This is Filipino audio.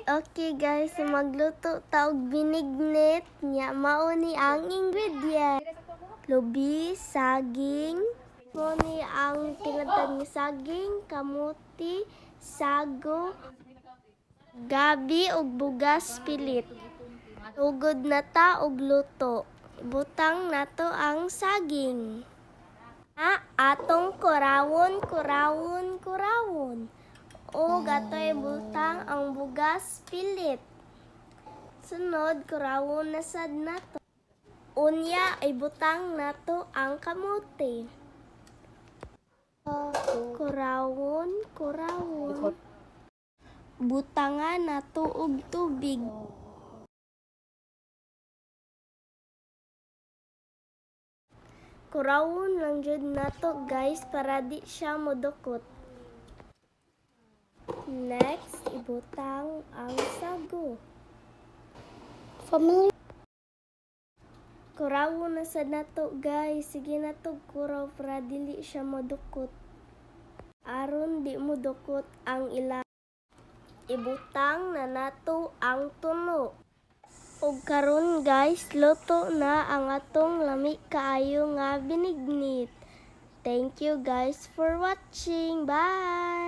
Okay guys, magluto ta og binignit nya mao ni ang ingredient. Lubi, saging, mao ni ang tinatad ni saging, kamuti, sago, gabi ug bugas pilit. Ugod na ta og luto. Ibutang nato ang saging. Atong kurawon. O gatoy butang ang bugas pilit. Sunod, kurawon na sad nato. Unya ay butang nato ang kamote. Kurawon. Butangan nato og tubig. Kurawon lang jud nato guys para di siya modukot. Next, ibutang ang sago. Family. Kurawon na sad nato guys. Sige na to kuraw para dili siya modukot. Aron di modukot ang ila. Ibutang na nato ang tulo. Ug karon guys, luto na ang atong lami kaayo nga binignit. Thank you guys for watching. Bye!